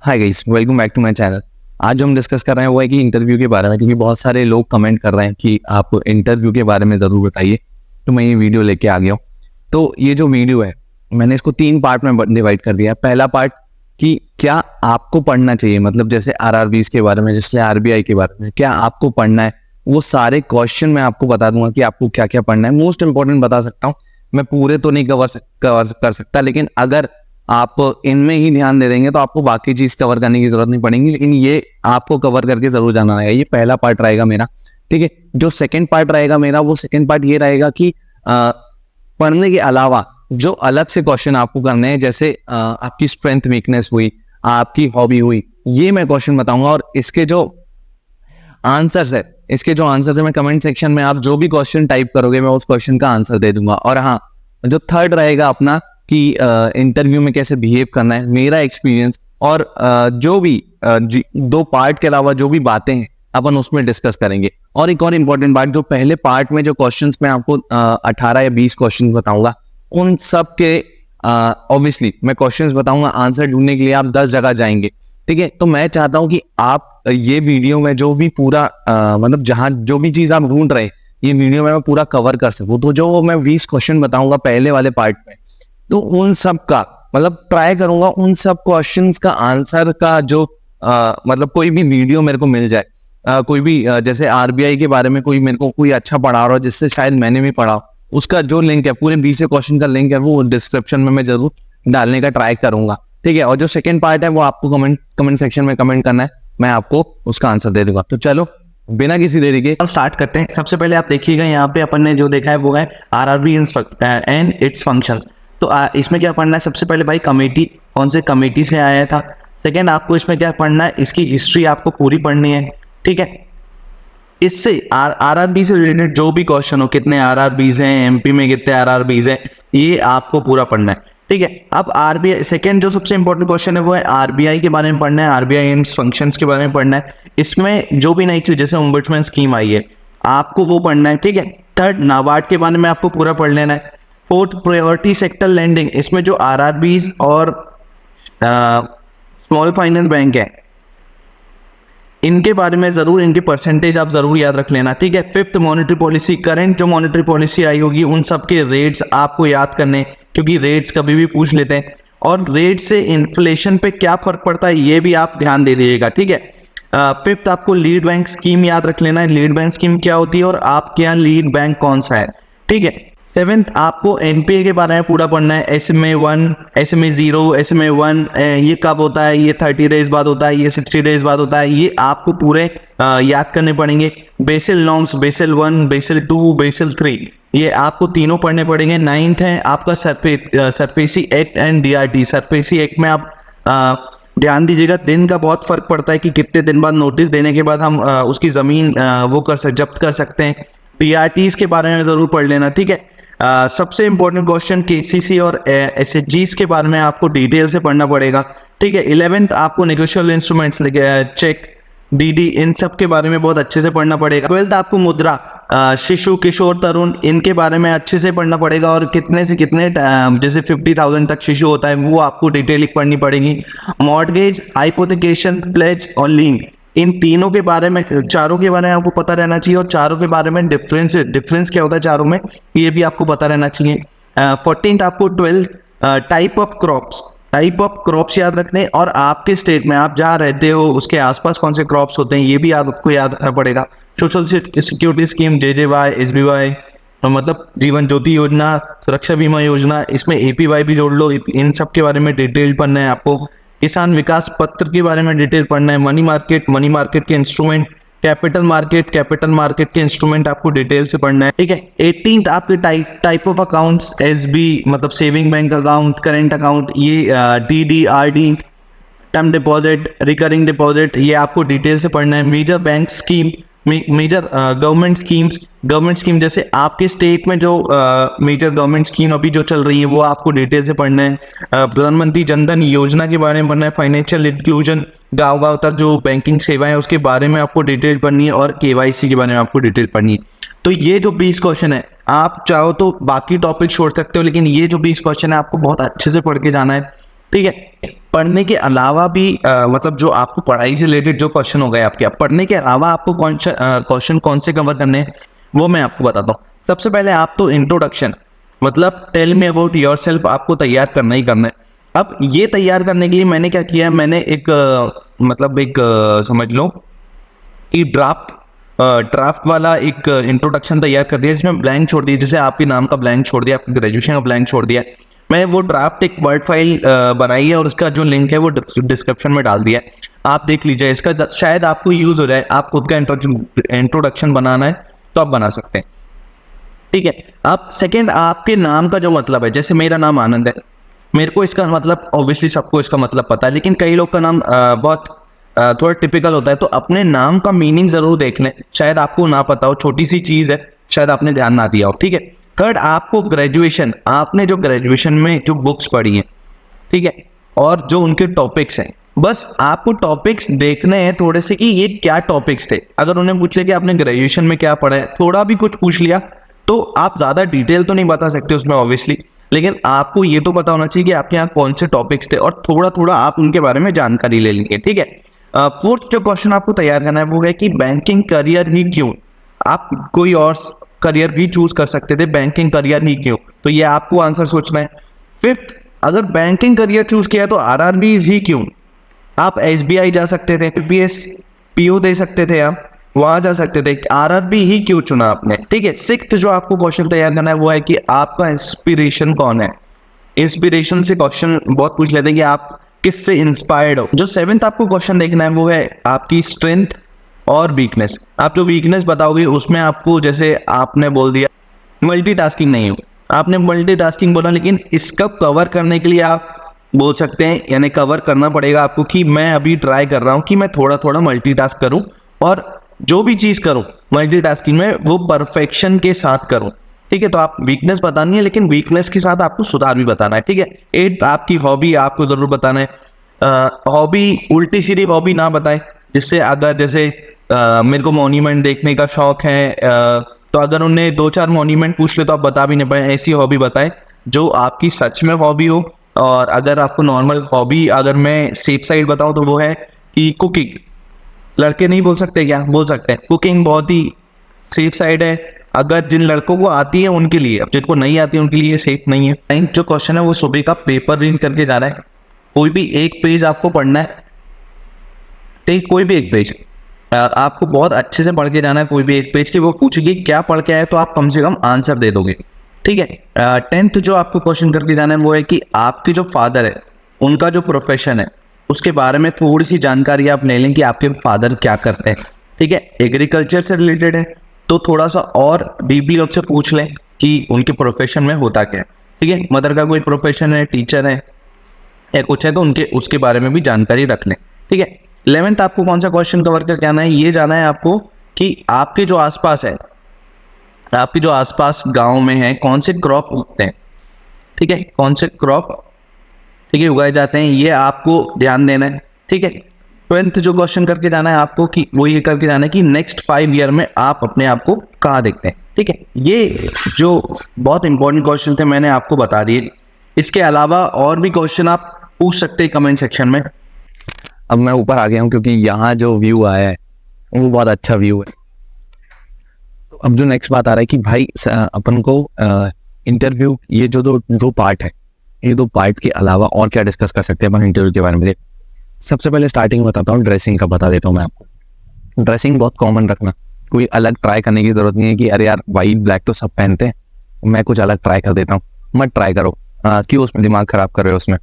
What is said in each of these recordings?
Hi guys, welcome back to my channel. आज जो हम डिस्कस कर रहे हैं वो है कि इंटरव्यू के बारे में, क्योंकि बहुत सारे लोग कमेंट कर रहे हैं कि आप इंटरव्यू के बारे में ज़रूर बताइए, तो मैं ये वीडियो लेके आ गया हूँ। तो ये जो वीडियो है मैंने इसको 3 पार्ट में डिवाइड कर दिया है। पहला पार्ट कि क्या आपको पढ़ना चाहिए, मतलब जैसे आरआरबीज के बारे में, जैसे आरबीआई के बारे में क्या आपको पढ़ना है, वो सारे क्वेश्चन मैं आपको बता दूंगा कि आपको क्या क्या पढ़ना है। मोस्ट इंपॉर्टेंट बता सकता हूँ, मैं पूरे तो नहीं कवर कर सकता, लेकिन अगर आप इनमें ही ध्यान दे देंगे तो आपको बाकी चीज कवर करने की जरूरत नहीं पड़ेगी, लेकिन ये आपको कवर करके जरूर जाना रहेगा। ये पहला पार्ट रहेगा मेरा, ठीक है। जो सेकंड पार्ट रहेगा मेरा, वो सेकंड पार्ट ये रहेगा कि पढ़ने के अलावा जो अलग से क्वेश्चन आपको करने हैं, जैसे आपकी स्ट्रेंथ वीकनेस हुई, आपकी हॉबी हुई, ये मैं क्वेश्चन बताऊंगा। और इसके जो आंसर्स है मैं कमेंट सेक्शन में आप जो भी क्वेश्चन टाइप करोगे मैं उस क्वेश्चन का आंसर दे दूंगा। और हाँ, जो थर्ड रहेगा अपना कि इंटरव्यू में कैसे बिहेव करना है, मेरा एक्सपीरियंस, और जो भी 2 पार्ट के अलावा जो भी बातें हैं अपन उसमें डिस्कस करेंगे। और एक और इम्पोर्टेंट बात, जो पहले पार्ट में जो क्वेश्चंस मैं आपको 18 या 20 क्वेश्चंस बताऊंगा, उन सब के ऑब्वियसली मैं क्वेश्चंस बताऊंगा, आंसर ढूंढने के लिए आप 10 जगह जाएंगे, ठीक है। तो मैं चाहता हूं कि आप ये वीडियो में जो भी पूरा मतलब जहां जो भी चीज आप ढूंढ रहे हैं, ये वीडियो में मैं पूरा कवर कर सकूं। तो जो मैं 20 क्वेश्चन बताऊंगा पहले वाले पार्ट में, तो उन सब का मतलब ट्राई करूंगा उन सब क्वेश्चंस का आंसर का जो मतलब कोई भी वीडियो मेरे को मिल जाए, कोई भी जैसे आरबीआई के बारे में कोई मेरे को कोई अच्छा पढ़ा रहा हो, जिससे शायद मैंने भी पढ़ा हो, उसका जो लिंक है, पूरे 20 क्वेश्चन का लिंक है, वो डिस्क्रिप्शन में मैं जरूर डालने का ट्राई करूंगा, ठीक है। और जो सेकंड पार्ट है वो आपको कमेंट सेक्शन में कमेंट करना है, मैं आपको उसका आंसर दे दूंगा। तो चलो बिना किसी देरी के स्टार्ट करते हैं। सबसे पहले आप देखिएगा यहाँ पे अपन ने जो देखा है वो है आरआरबी एंड इट्स फंक्शंस। तो इसमें क्या पढ़ना है, सबसे पहले भाई कमेटी, कौन से कमेटी से आया था। सेकंड, आपको इसमें क्या पढ़ना है, इसकी हिस्ट्री आपको पूरी पढ़नी है, ठीक है। इससे आरआरबी से रिलेटेड जो भी क्वेश्चन हो, कितने आरआरबीज हैं, एमपी में कितने आरआरबीज हैं, ये आपको पूरा पढ़ना है, ठीक है। अब आरबीआई सेकंड जो सबसे इंपॉर्टेंट क्वेश्चन है वो है आरबीआई के बारे में पढ़ना है, आरबीआई एंड फंक्शंस के बारे में पढ़ना है। इसमें जो भी नई चीज जैसे ओम्बुड्समैन स्कीम आई है आपको वो पढ़ना है, ठीक है। थर्ड, नाबार्ड के बारे में आपको पूरा पढ़ लेना है। फोर्थ, प्रायोरिटी सेक्टर लैंडिंग, इसमें जो आरआरबीज और स्मॉल फाइनेंस बैंक है इनके बारे में जरूर, इनकी परसेंटेज आप जरूर याद रख लेना, ठीक है। फिफ्थ, मॉनेटरी पॉलिसी, करंट जो मॉनेटरी पॉलिसी आई होगी उन सब के रेट्स आपको याद करने, क्योंकि रेट्स कभी भी पूछ लेते हैं। और रेट से इन्फ्लेशन पे क्या फर्क पड़ता है ये भी आप ध्यान दे दीजिएगा, ठीक है। फिफ्थ, आपको लीड बैंक स्कीम याद रख लेना है, लीड बैंक स्कीम क्या होती है और आपके यहाँ लीड बैंक कौन सा है, ठीक है। सेवेंथ, आपको एनपीए के बारे में पूरा पढ़ना है, SMA 1, SMA 0, SMA 1, ये कब होता है, ये 30 डेज बाद होता है, ये 60 डेज बाद होता है, ये आपको पूरे याद करने पड़ेंगे। BECIL norms, BECIL 1, BECIL 2, BECIL 3, ये आपको तीनों पढ़ने पड़ेंगे। 9th है आपका SARFAESI act and DRT. SARFAESI act में आप ध्यान दीजिएगा, दिन का बहुत फर्क पड़ता है कि कितने दिन बाद नोटिस देने के बाद हम उसकी जमीन जब्त कर सकते हैं। डीआरटीज के बारे में जरूर पढ़ लेना, ठीक है। सबसे इंपॉर्टेंट क्वेश्चन केसीसी और एसएचजीस के बारे में आपको डिटेल से पढ़ना पड़ेगा, ठीक है। 11th, आपको नेगोशिएबल इंस्ट्रूमेंट्स, चेक, डीडी, इन सब के बारे में बहुत अच्छे से पढ़ना पड़ेगा। 12th, आपको मुद्रा, शिशु, किशोर, तरुण, इनके बारे में अच्छे से पढ़ना पड़ेगा, और कितने से कितने जैसे 50,000 तक शिशु होता है वो आपको डिटेल पढ़नी पड़ेगी। मॉर्गेज, हाइपोथिकेशन, प्लेज और लीन, इन तीनों के बारे में, चारों के बारे में आपको पता रहना चाहिए, और चारों के बारे में डिफरेंस क्या होता है चारों में ये भी आपको पता रहना चाहिए। 14th, आपको 12th, टाइप ऑफ क्रॉप्स याद रखने, और आपके स्टेट में आप जहाँ रहते हो उसके आसपास कौन से क्रॉप्स होते हैं ये भी आपको याद रखना पड़ेगा। Social security scheme, JJY, SBY, मतलब जीवन ज्योति योजना, सुरक्षा बीमा योजना, इसमें APY भी जोड़ लो, इन सब के बारे में डिटेल पढ़ना है आपको। किसान विकास पत्र के बारे में डिटेल पढ़ना है। मनी मार्केट के इंस्ट्रूमेंट, कैपिटल मार्केट के इंस्ट्रूमेंट आपको डिटेल से पढ़ना है, ठीक है। 18th, आपके टाइप ऑफ अकाउंट्स, SB मतलब saving bank account, current account, ये DD, RD, term deposit, recurring deposit, ये आपको डिटेल से पढ़ना है। Major bank scheme, major government scheme, जैसे आपके स्टेट में जो मेजर गवर्नमेंट स्कीम अभी जो चल रही है वो आपको डिटेल से पढ़ना है। प्रधानमंत्री जनधन योजना के बारे में पढ़ना है। फाइनेंशियल इंक्लूजन, गांव तक जो बैंकिंग सेवाएं उसके बारे में आपको डिटेल पढ़नी है, और KYC के बारे में आपको डिटेल पढ़नी है। तो ये जो 20 क्वेश्चन है, आप चाहो तो बाकी टॉपिक छोड़ सकते हो, लेकिन ये जो 20 क्वेश्चन है आपको बहुत अच्छे से पढ़ के जाना है, ठीक है। पढ़ने के अलावा भी मतलब जो आपको पढ़ाई से रिलेटेड जो क्वेश्चन हो गए आपके, अब पढ़ने के अलावा आपको क्वेश्चन कौन से कवर करने हैं वो मैं आपको बताता हूँ। सबसे पहले आप तो इंट्रोडक्शन, मतलब टेल मी अबाउट योरसेल्फ आपको तैयार करना ही करना है। अब ये तैयार करने के लिए मैंने क्या किया है, मैंने एक समझ लो कि ड्राफ्ट वाला एक इंट्रोडक्शन तैयार कर दिया, जिसमें ब्लैंक छोड़ दिया, जैसे आपके नाम का ब्लैंक छोड़ दिया, आपके ग्रेजुएशन का ब्लैंक छोड़ दिया। मैं वो ड्राफ्ट एक वर्ड फाइल बनाई है और उसका जो लिंक है वो डिस्क्रिप्शन में डाल दिया है, आप देख लीजिए। इसका शायद आपको यूज हो जाए, आप खुद का इंट्रोडक्शन बनाना है तो आप बना सकते हैं, ठीक है। अब सेकंड, आपके नाम का जो मतलब है, जैसे मेरा नाम आनंद है, मेरे को इसका मतलब ऑब्वियसली सबको इसका मतलब पता है, लेकिन कई लोग का नाम बहुत थोड़ा टिपिकल होता है, तो अपने नाम का मीनिंग जरूर देख लें, शायद आपको ना पता हो, छोटी सी चीज है, शायद आपने ध्यान ना दिया हो, ठीक है। थर्ड, आपको ग्रेजुएशन, आपने जो ग्रेजुएशन में जो बुक्स पढ़ी हैं, ठीक है, और जो उनके टॉपिक्स हैं, बस आपको टॉपिक्स देखने हैं थोड़े से कि ये क्या टॉपिक्स थे। अगर उन्हें पूछ लिया कि आपने ग्रेजुएशन में क्या पढ़ा है, थोड़ा भी कुछ पूछ लिया, तो आप ज्यादा डिटेल तो नहीं बता सकते उसमें ऑब्वियसली, लेकिन आपको ये तो पता होना चाहिए कि आपके यहाँ कौन से टॉपिक्स थे, और थोड़ा थोड़ा आप उनके बारे में जानकारी ले लेंगे, ठीक है। फोर्थ जो क्वेश्चन आपको तैयार करना है वो है कि बैंकिंग करियर ही क्यों, आप कोई और करियर भी चूज कर सकते थे, बैंकिंग करियर ही क्यों, तो ये आपको आंसर सोचना है। फिफ्थ, अगर बैंकिंग करियर चूज किया तो आरआरबी ही क्यों, आप एसबीआई जा सकते थे, पीपीएस पीओ दे सकते थे, आप वहां जा सकते थे, आरआरबी ही क्यों चुना आपने, ठीक है। सिक्स्थ जो आपको क्वेश्चन तैयार करना है वो है कि आपका इंस्पिरेशन कौन है। इंस्पिरेशन से क्वेश्चन बहुत पूछ लेते हैं कि आप किससे इंस्पायर्ड हो। जो सेवेंथ आपको क्वेश्चन देखना है वो है आपकी स्ट्रेंथ और वीकनेस। आप जो वीकनेस बताओगे उसमें आपको, जैसे आपने बोल दिया मल्टीटास्किंग नहीं हो, आपने मल्टीटास्किंग बोला, लेकिन इसका कवर करने के लिए आप बोल सकते हैं, यानी कवर करना पड़ेगा आपको कि मैं अभी ट्राई कर रहा हूं कि मैं थोड़ा थोड़ा मल्टीटास्क करूं, और जो भी चीज करूं मल्टीटास्किंग में वो परफेक्शन के साथ करूं, ठीक है। तो आप वीकनेस बतानी है, लेकिन वीकनेस के साथ आपको सुधार भी बताना है, ठीक है। एट, आपकी हॉबी आपको जरूर बताना है। हॉबी उल्टी सीधी हॉबी ना बताए, जिससे अगर जैसे मेरे को मॉन्यूमेंट देखने का शौक है, तो अगर उन्हें 2-4 मॉन्यूमेंट पूछ ले तो आप बता भी नहीं पाए, ऐसी हॉबी बताए जो आपकी सच में हॉबी हो। और अगर आपको नॉर्मल हॉबी, अगर मैं सेफ साइड बताऊं तो वो है कि कुकिंग, लड़के नहीं बोल सकते क्या, बोल सकते हैं, कुकिंग बहुत ही सेफ साइड है, अगर जिन लड़कों को आती है उनके लिए, अब जिनको नहीं आती है उनके लिए सेफ नहीं है। टाइम जो क्वेश्चन है वो सुबह का पेपर रीड करके जाना है, कोई भी एक पेज आपको पढ़ना है, ठीक, कोई भी एक पेज आपको बहुत अच्छे से पढ़ के जाना है, कोई भी एक पेज की, वो पूछेगी क्या पढ़ के आए तो आप कम से कम आंसर दे दोगे, ठीक है। 10th जो आपको क्वेश्चन करके जाना है वो है कि आपके जो फादर है उनका जो प्रोफेशन है उसके बारे में थोड़ी सी जानकारी आप ले लें कि आपके फादर क्या करते हैं, ठीक है। एग्रीकल्चर से रिलेटेड है तो थोड़ा सा और डीपली लोग से पूछ लें कि उनके प्रोफेशन में होता क्या है, ठीक है। मदर का कोई प्रोफेशन है, टीचर है या कुछ है, तो उनके उसके बारे में भी जानकारी रख लें, ठीक है। 11th आपको कौन सा क्वेश्चन कवर करके आना है, ये जाना है आपको कि आपके जो आसपास है, आपके जो आसपास गांव में है, कौन से क्रॉप उगते हैं, ठीक है, कौन से क्रॉप, ठीक है, उगाए जाते हैं, ये आपको ध्यान देना है, ठीक है। 12th जो क्वेश्चन करके जाना है आपको कि वो ये करके जाना है कि नेक्स्ट 5 ईयर में आप अपने आप को कहाँ देखते हैं, ठीक है। ये जो बहुत इंपॉर्टेंट क्वेश्चन थे मैंने आपको बता दिए, इसके अलावा और भी क्वेश्चन आप पूछ सकते हैं कमेंट सेक्शन में। अब मैं ऊपर आ गया हूँ क्योंकि यहाँ जो व्यू आया है वो बहुत अच्छा व्यू है। तो अब जो नेक्स्ट बात आ रहा है कि भाई अपन को इंटरव्यू, ये जो दो पार्ट है, ये 2 पार्ट के अलावा और क्या डिस्कस कर सकते हैं अपन इंटरव्यू के बारे में। सबसे पहले स्टार्टिंग बताता हूँ, ड्रेसिंग का बता देता हूँ मैं आपको। ड्रेसिंग बहुत कॉमन रखना, कोई अलग ट्राई करने की जरूरत नहीं है कि अरे यार वाइट ब्लैक तो सब पहनते हैं, मैं कुछ अलग ट्राई कर देता हूँ, मत ट्राई करो। क्यों उसमें दिमाग खराब कर रहे हो उसमें,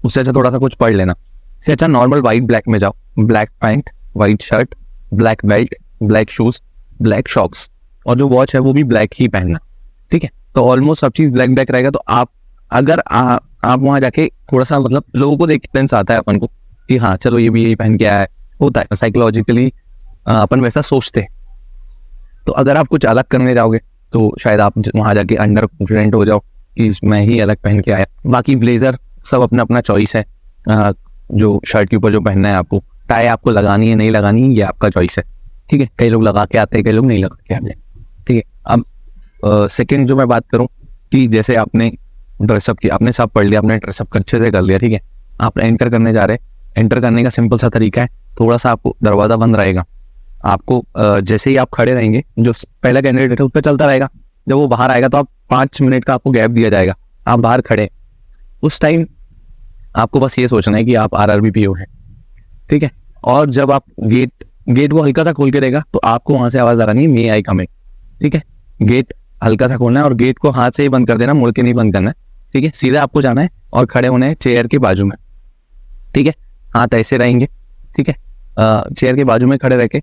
उससे अच्छा थोड़ा सा कुछ पढ़ लेना। से अच्छा नॉर्मल वाइट ब्लैक में जाओ, black pant, white shirt, black belt, black shoes, black socks, और जो वॉच है वो भी ब्लैक ही पहनना, ठीक है। तो ऑलमोस्ट सब चीज ब्लैक ब्लैक रहेगा। तो आप अगर आप वहां जाके थोड़ा सा, मतलब लोगों को देख सेंस आता है अपन को कि हाँ चलो ये भी यही पहन के आया है, होता है साइकोलॉजिकली अपन वैसा सोचते हैं। तो अगर आप कुछ अलग करने जाओगे तो शायद आप वहां जाके अंडर कॉन्फिडेंट हो जाओ कि मैं ही अलग पहन के आया। बाकी ब्लेजर सब अपना अपना चॉइस है, जो शर्ट के ऊपर जो पहनना है आपको, टाई आपको लगानी है नहीं लगानी है ये आपका चॉइस है, ठीक है। कई लोग लगा के आते हैं, कई लोग नहीं लगा के आते, ठीक है। अब सेकंड जो मैं बात करूं कि जैसे आपने ड्रेसअप किया, आपने सब पढ़ लिया, आपने ड्रेसअप अच्छे से कर लिया, ठीक है। आप एंटर करने जा रहे हैं, एंटर करने का सिंपल सा तरीका है, थोड़ा सा आपको दरवाजा बंद रहेगा, आपको जैसे ही आप खड़े रहेंगे, जो पहला कैंडिडेट है उस पर चलता रहेगा, जब वो बाहर आएगा तो आप 5 मिनट का आपको गैप दिया जाएगा, आप बाहर खड़े, उस टाइम आपको बस ये सोचना है कि आप RRB PO हैं, ठीक है। और जब आप गेट को हल्का सा खोल के देगा तो आपको वहां से आवाज लगानी है, मे आई कम इन, ठीक है। गेट हल्का सा खोलना है और गेट को हाथ से ही बंद कर देना, मुड़ के नहीं बंद करना है, ठीक है। सीधा आपको जाना है और खड़े होना है चेयर के बाजू में, ठीक है। हाथ ऐसे रहेंगे, ठीक है। चेयर के बाजू में खड़े रह के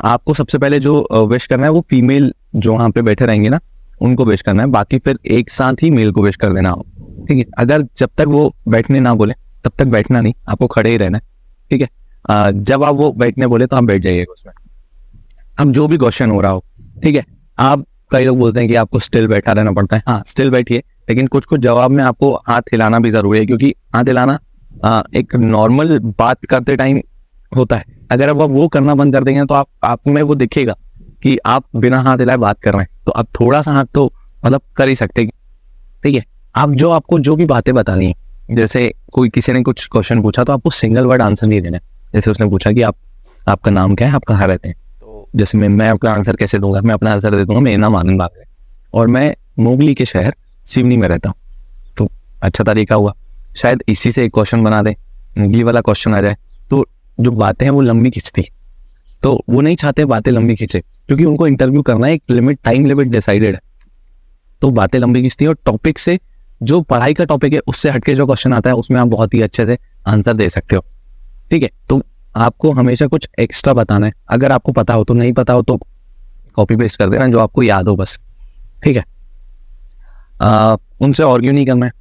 आपको सबसे पहले जो विश करना है वो फीमेल जो वहां पे बैठे रहेंगे ना उनको विश करना है, बाकी फिर एक साथ ही मेल को विश कर देना, ठीक है। अगर जब तक वो बैठने ना बोले तब तक बैठना नहीं, आपको खड़े ही रहना है, ठीक है। जब आप वो बैठने बोले तो आप बैठ जाइएगा उसमें। अब जो भी क्वेश्चन हो रहा हो, ठीक है, आप कई लोग बोलते हैं कि आपको स्टिल बैठा रहना पड़ता है, हाँ स्टिल बैठिए, लेकिन कुछ कुछ जवाब में आपको हाथ हिलाना भी जरूरी है, क्योंकि हाथ हिलाना एक नॉर्मल बात करते टाइम होता है, अगर अब आप वो करना बंद कर देंगे तो आप में वो दिखेगा कि आप बिना हाथ हिलाए बात कर रहे हैं, तो आप थोड़ा सा हाथ तो मतलब कर ही सकते हैं, ठीक है। आप आपको जो भी बातें बतानी है, जैसे कोई किसी ने कुछ क्वेश्चन पूछा तो आपको सिंगल वर्ड आंसर नहीं देना है, जैसे उसने पूछा कि आपका नाम क्या है, आप कहाँ रहते हैं, तो जैसे मैं आपका आंसर कैसे दूंगा, मैं अपना आंसर दे दूंगा, मेरा नाम आनंद बाग है और मैं मोगली के शहर सिवनी में रहता हूँ, तो अच्छा तरीका हुआ, शायद इसी से एक क्वेश्चन बना दे, ये वाला क्वेश्चन आ जाए। तो जो बातें हैं वो लंबी खिंचती, तो वो नहीं चाहते बातें लंबी खींचे, क्योंकि उनको इंटरव्यू करना है, एक लिमिट, टाइम लिमिट डिसाइडेड है, तो बातें लंबी खींचती है और टॉपिक से, जो पढ़ाई का टॉपिक है उससे हटके जो क्वेश्चन आता है उसमें आप बहुत ही अच्छे से आंसर दे सकते हो, ठीक है। तो आपको हमेशा कुछ एक्स्ट्रा बताना है, अगर आपको पता हो तो, नहीं पता हो तो कॉपी पेस्ट कर देना जो आपको याद हो बस, ठीक है। उनसे आर्ग्यू नहीं करना है,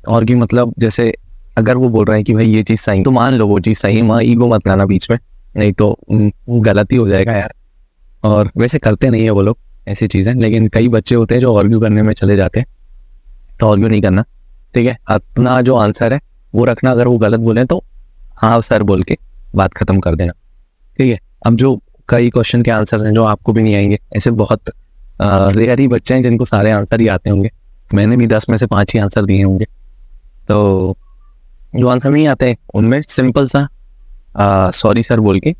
आर्ग्यू मतलब जैसे अगर वो बोल रहे हैं कि भाई ये चीज़ सही, तो मान लो वो चीज़ सही, वहाँ ईगो मत लाना बीच में, नहीं तो गलती हो जाएगा यार। और वैसे करते नहीं है वो लोग ऐसी चीज़ें, लेकिन कई बच्चे होते हैं जो आर्ग्यू करने में चले जाते हैं, तो आर्ग्यू नहीं करना, ठीक है। अपना जो आंसर है वो रखना, अगर वो गलत बोले तो हाँ सर बोल के बात खत्म कर देना, ठीक है। अब जो कई क्वेश्चन के आंसर हैं जो आपको भी नहीं आएंगे, ऐसे बहुत रेयर ही बच्चे हैं जिनको सारे आंसर ही आते होंगे, मैंने भी 10 में से 5 ही आंसर दिए होंगे, तो जो आंसर नहीं आते उनमें सिंपल सा सॉरी सर बोल के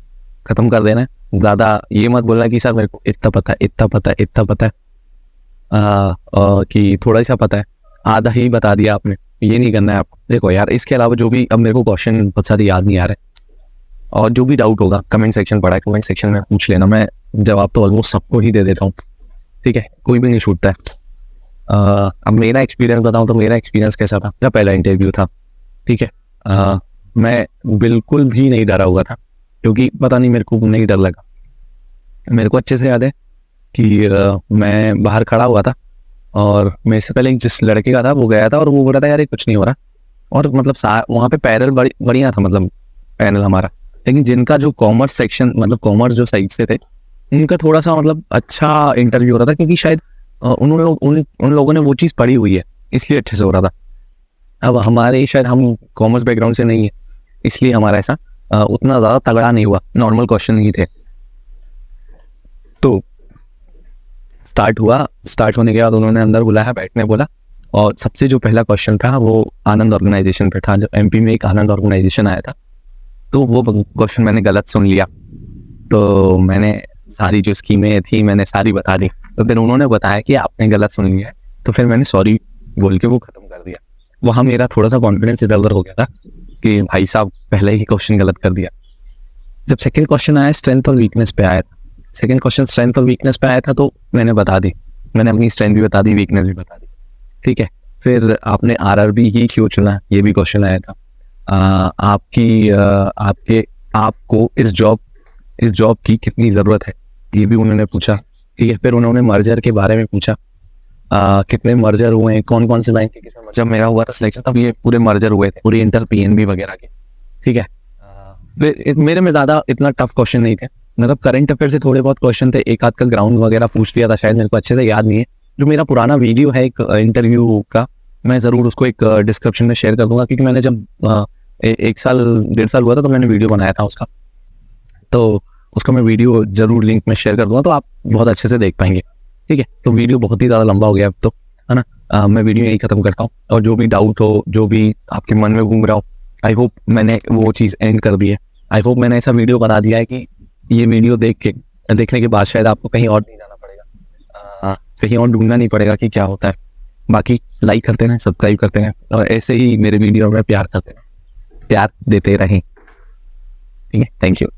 खत्म कर देना है, ज़्यादा ये मत बोलना कि सर मेरे को इतना पता है, इतना पता है, इतना पता है, कि थोड़ा सा पता है, आधा ही बता दिया आपने, ये नहीं करना है आपको। देखो यार, इसके अलावा जो भी, अब मेरे को क्वेश्चन बहुत सारे याद नहीं आ रहे, और जो भी डाउट होगा कमेंट सेक्शन पड़ा है, कमेंट सेक्शन में पूछ लेना, मैं जवाब तो ऑलमोस्ट सबको ही दे देता हूँ, ठीक है, कोई भी नहीं छूटता है। अब मेरा एक्सपीरियंस बताऊँ तो मेरा एक्सपीरियंस कैसा था, मेरा पहला इंटरव्यू था, ठीक है। मैं बिल्कुल भी नहीं डरा हुआ था, क्योंकि पता नहीं मेरे को नहीं डर लगा। मेरे को अच्छे से याद है कि मैं बाहर खड़ा हुआ था और मेरे से पहले जिस लड़के का था वो गया था और वो बोल रहा था यार ये कुछ नहीं हो रहा, और मतलब वहाँ पे पैनल बढ़िया था, मतलब पैनल हमारा, लेकिन जिनका जो कॉमर्स सेक्शन, मतलब कॉमर्स जो साइड से थे, उनका थोड़ा सा मतलब अच्छा इंटरव्यू हो रहा था, क्योंकि शायद उन लोगों ने वो चीज़ पढ़ी हुई है, इसलिए अच्छे से हो रहा था। अब हमारे शायद हम कॉमर्स बैकग्राउंड से नहीं है, इसलिए हमारा ऐसा उतना ज़्यादा तगड़ा नहीं हुआ, नॉर्मल क्वेश्चन नहीं थे। तो स्टार्ट हुआ, स्टार्ट होने के बाद उन्होंने अंदर बुलाया, बैठने बोला, और सबसे जो पहला क्वेश्चन था वो आनंद ऑर्गेनाइजेशन पे था, जो MP में एक आनंद ऑर्गेनाइजेशन आया था, तो वो क्वेश्चन मैंने गलत सुन लिया, तो मैंने सारी जो स्कीमें थी मैंने सारी बता दी, तो फिर उन्होंने बताया कि आपने गलत सुन लिया है, तो फिर मैंने सॉरी बोल के वो खत्म कर दिया। वहाँ मेरा थोड़ा सा कॉन्फिडेंस इधर उधर हो गया था कि भाई साहब पहले ही क्वेश्चन गलत कर दिया। जब सेकंड क्वेश्चन आया, स्ट्रेंथ और वीकनेस पे आया था, सेकंड क्वेश्चन स्ट्रेंथ और वीकनेस पे आया था, तो मैंने बता दी, मैंने अपनी स्ट्रेंथ भी बता दी, वीकनेस भी बता दी, ठीक है। फिर आपने RRB ही क्यों चुना, ये भी क्वेश्चन आया था। आपको इस जॉब की कितनी ज़रूरत है, ये भी उन्होंने पूछा, ठीक है। फिर उन्होंने मर्जर के बारे में पूछा, कितने मर्जर हुए हैं, कौन कौन से बैंक के, किसमें, जब मेरा हुआ था सिलेक्शन तब ये पूरे मर्जर हुए थे, ओरिएंटल PNB वगैरह के, ठीक है। मेरे में ज़्यादा इतना टफ क्वेश्चन नहीं थे, मतलब करंट अफेयर से थोड़े बहुत क्वेश्चन थे, एक आध का ग्राउंड वगैरह पूछ लिया था, शायद मेरे को अच्छे से याद नहीं है। जो मेरा पुराना वीडियो है एक इंटरव्यू का, मैं ज़रूर उसको एक डिस्क्रिप्शन में शेयर कर दूंगा, क्योंकि मैंने जब 1 साल 1.5 साल हुआ था तो मैंने वीडियो बनाया था उसका, तो उसका मैं वीडियो जरूर लिंक में शेयर कर दूंगा, तो आप बहुत अच्छे से देख पाएंगे, ठीक है। तो वीडियो बहुत ही ज़्यादा लंबा हो गया अब तो, है ना। मैं वीडियो यही खत्म करता हूँ, और जो भी डाउट हो, जो भी आपके मन में घूम रहा हो, आई होप मैंने वो चीज़ एंड कर दी है। आई होप मैंने ऐसा वीडियो बना दिया है कि ये वीडियो देखने के बाद शायद आपको कहीं और नहीं जाना पड़ेगा, कहीं और ढूंढना नहीं पड़ेगा कि क्या होता है। बाकी लाइक करते रहें, सब्सक्राइब करते रहें और ऐसे ही मेरे वीडियो में प्यार करते रहें, प्यार देते रहें। ठीक है, थैंक यू।